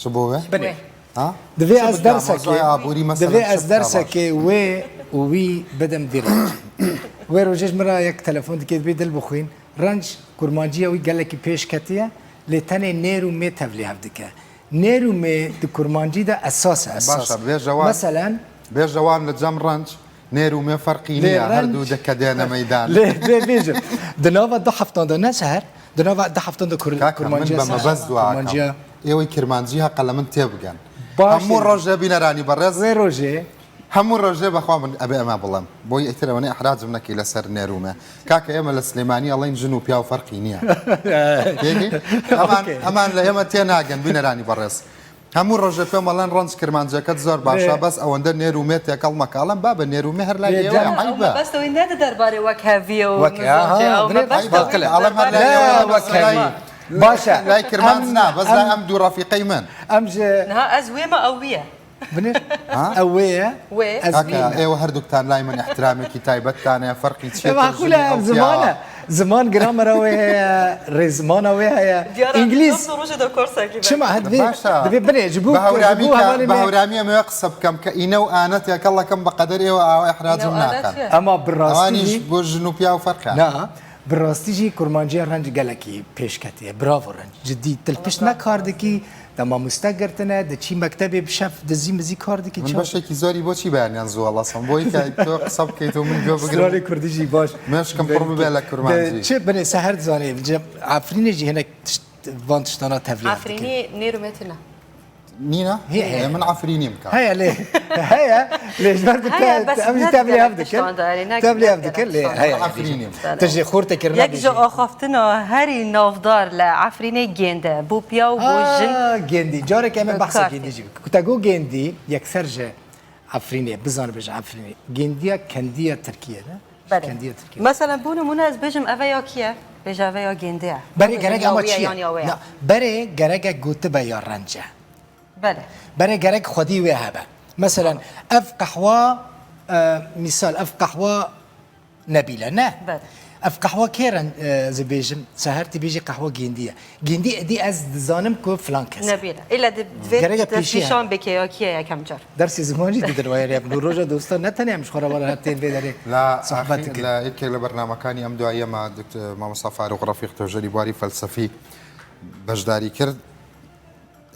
شبوه بنێ ها دەبێ ئەس ئابووری مەسەلەن دەبێ ئەس دەرسێکێ وێ وی بدەم دیڕنج وێ ڕۆژێش مرا یەک تەلەفۆن دکێت بێ دڵ بخوین ڕنج کورمانجیە وی گەلێکی پێشکەتیە لێ تەنێ نێر و مێ تەڤلی هەف دکە نێر و مێ دی کورمانجیدا ئەساسە باشە بێژەوان مەسەلەن بێژەوان لە جەم ڕنج نێر و مێ فەرقی نییە هەردوو دەکە دێنە مەیدان لێ بێژم دناوە دە هەفتاندا نەسەر دناوە دە هەفتاندا کورمانجیە بە مەبەست دوواکە ئێوەی کرمانجی هەقە لە من تێبگەن هەموو ڕۆژێ بینەرانی بەڕێز وێ ڕۆژێ هەموو ڕۆژێ بەخوا من ئەبێ ئەمە بڵم بۆی ئەترەوەی ئەحراجم نەکەی لەسەر نێرومە کاکە ئێمە لە سلێمانی ئەڵێن ژن و پیا و فەرقی نییە ئەمان لە ئێمە تێ ناگەن بینەرانی بەڕێز هەموو ڕۆژە پێم ئەڵێن ڕەنج کرمانجەکەت زۆر باشە بەس ئەوەندە نێرومێت تێکەڵ مەکاڵم با بە نێرومێ هەر لای ئێوە بەستەوەی نەدە دەربارەی وەک هەڤیە و باشە لای کرمان نا بەس لای ئەم دوو ڕەفیقەی من ئەس وێمە ئەویە ئەوەیە ئێوە هەردووکتان لای من احترامێکی تایبەتتانەیە فەرقی زمانە زمان گرامەرەوەی هەیە ڕێزمانەوەی هەیە ئینگلیز چما دەبێ برێژ بوو بەهورامی ئەمەوە قسە بکەم کە ئینە و ئانەت یەکەڵەکەم بەقەدەر ئێوە ئاوا ئەحراجم ناکەن ئەمە بڕاستیش بۆ ژن و پیا و فەرقە بڕاستیژی کورمانجیە ڕەنج گەلێکی پێشکەتەیە براڤۆ ڕەنج جدی دڵپشت کاردێکی دەمامۆستا گرتنە دەچی مەکتەبێ بشەف دەزی مزی کاردێکی من بەشێکی زۆری بۆچی بەیانیان زووە لەسم بۆی تۆ قسە بکەیت و من گوێ بگرێ کوردیژی باش مێشکم پڕ ببێ لە کورمانجی چێ بنێ سەهەر زانێ ئافرینێژی هەنێک وان تشتانە تەڤلی ئافرینی نێرومێتنە نینە من ئافرینیم بکە هەیە لێ هەیە لێژبەر ئەمی تەڤلی هەف دکرد تەڤلی هەف دکرد لێ هەیە ئافرینیم تژێ خۆرتێکرد یەک ژە ئاخافتنەوە هەری ناودار لە ئافرینەی گێندە بۆ پیا و بۆ ژن گێندی جارێک ئەمە بەحسە گێندیژی کوتەگۆ گێندی یەکسەر ژە ئافرینێ بزانە بێژە ئافرینێ گێندیە کەندیە ترکیە کەندیە ترکیە مەسەلەن بۆ نمونە ئەس بێژم ئەڤە یا کیە بێژە ئەڤە یا گێندەیە بەرێ گەرەک ئەمە چییە بەرێ گەرەکە گوتە بە یا ڕەنجە برای گرگ خودی وی هبه مثلا اف قهوه مثال اف قهوه نبیله نه اف قهوه کیرن زبیجم سهرتی بیجی قهوه گندیه گندی ادی از زانم کو فلان کس نبیله الا دفیشان بکیا کیه یکم جار درس زمانی دیدن وایری ابن روزا دوستان نه تنی همش خورا ولا هتین بداری لا صحبتك لا يمكن لبرنامج كان يمدو ايام دكتور ماما صفار ورفيق توجري بواري فلسفي بجداري كرد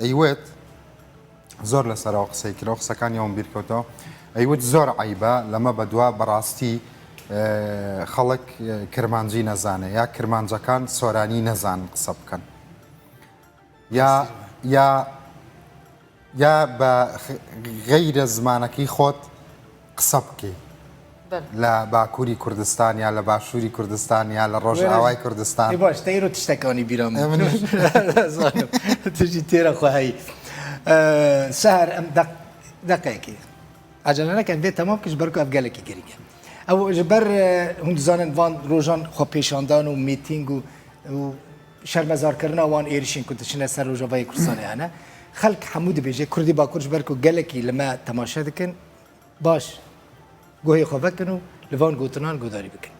ايوت زۆر لەسەرەوە قسەی کرۆ قسەکانیەوەم بیرکەوتەوە ئەیوت زۆر عیبە لەمە بەدوا بەڕاستی خەڵک کرمانجی نەزانێ یا کرمانجەکان سۆرانی نەزان قسە بکەن یا بە غەیرە زمانەکەی خۆت قسە بکەی لە باکووری کوردستان یا لە باشووری کوردستان یا لە ڕۆژئاوای کوردستان باش تەیرۆ تشتەکانی بیرام تژی تێرە خۆهایی سهر ام دقيقة عجلنا كان بيت تمام كش بركو أفجالك كريجة أو جبر هند زانن وان روجان خبيشاندان وميتينج وشرمزار كرنا وان إيرشين كنت شنا سر روجا باي كرسانة أنا خلق حمود بيجي كردي باكورش بركو جالكي لما تماشا دكن باش جوهي خبكنو لفان جوتنان جوداري بكن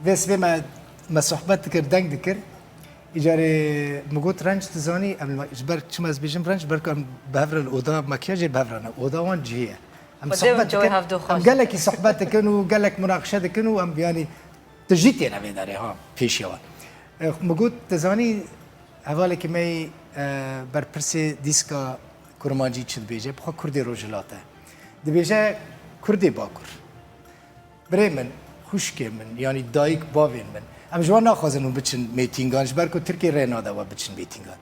بس بما صحبت ذكر دنگ ذكر إجارة مقول رنج تزاني إجبار شو ما زبيجم رنج بركم بهفر الأوضاع مكياج بهفرنا أوضاع وان جهة أم قال لك صحبات كانوا قال لك مناقشات كانوا أم يعني تجيتي أنا بداري ها في شيء مقول تزاني هذا كمي برپرسي ديسكا كرمانجي شد بيجي بخو كردي رجلاته دبيجي كردي باكر بريمن خوشك من يعني دايك بافين من ام جوان ناخوازن بچن میتینگان جبرکو ترکی رنا دا و بچن میتینگان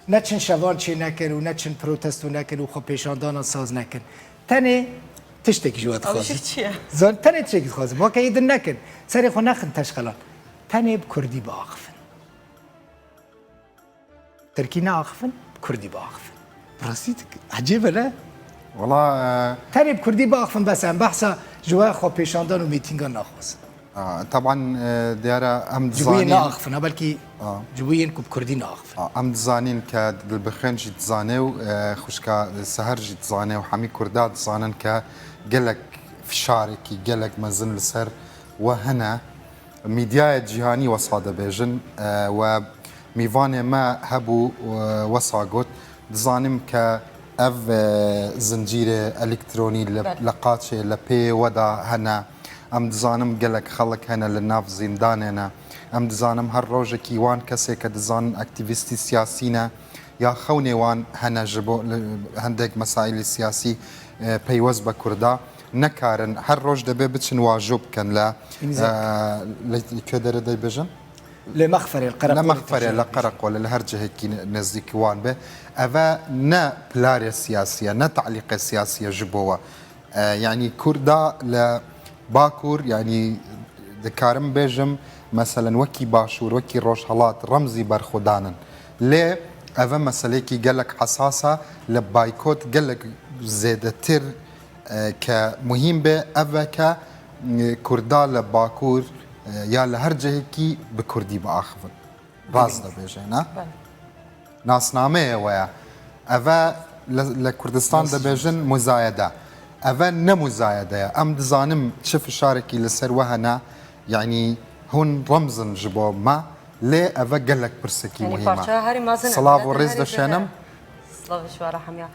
نچن شوان چی نکن و نچن پروتست نکن و خو پیشاندان ساز نکن تنه تشتکی جوات خواز زن تنه تشتکی خواز ما که ایدن نکن سری خو نخن تشغلان تنه بکردی با آخفن ترکی نه آخفن کردی با آخفن براستی عجیبه نه والله تنه بکردی با آخفن بس ام بحثا جوا خو پیشاندان و میتینگان ناخواز طبعا دیارە ئەم جووی ناخفن بەڵکی جوویین کو کوردی ناخفن ئەم دزانین کە دڵبخێنجی دزانێ و خوشکە سەهەرژی دزانێ و هەمی کووردا دزانن کە gelek فشارێکی gelek مەزن لەسەر و هەنە میدیایە جیهانی وەسا دەبێژن و میوانێ مە هەبوو وەسا گوت دزانم کە ئەv زنجیرە ئەلکترۆنی لە قاچێ لە پێ وەدا هەنا ئەم دزانم گەلک خەڵک هەنە لە ناو زیندانێنە ئەم دزانم هەر ڕۆژێکی وان کەسێک کە دزانن ئەکتیڤیستی سیاسینە یا خەونێوان هەنە ji بۆ هەندێک مەسائلی سیاسی پەیوەست بە کووردا نەکارن هەر ڕۆژ دەبێ بچن واژۆ بکەن لە کوێ دەرە دەیبێژن لمخفر القرق لە مەخفەرێ لە قەرەقۆلە لە هەر جهێکی نزیکوان بێ ئەvە نە پلارێ سیاسیە نە تعلیقە سیاسیە ji بۆوە یعنی کووردا لە باکوور ینی دەکارم بێژم مەسەلەن وەکی باشوور وەکی ڕۆژهەڵات ڕەمزی بەرخودانن لێ ئەvە مەسلەیەکی گەلک حساسە لە بایکۆت گەلک زێدەتر کە مهم بێ ئەvە کە کووردا لە باکوور یا لە هەر جهێکی بە کوردی بەئاخفن ڕاز دەبێژێنە ناسنامەیە وەیە ئەvە لە کوردستان دەبێژن مزایەدە ئەvە نەموزایەدەیە ئەم دزانم چ فشارێکی لەسەر وە هەنا یعنی هون ڕەمزن ji بۆ ما لێ ئەvە گەلک پرسێکی مهمە سڵاو و ڕێز دەشێنم سڵاو شوارە هەمیا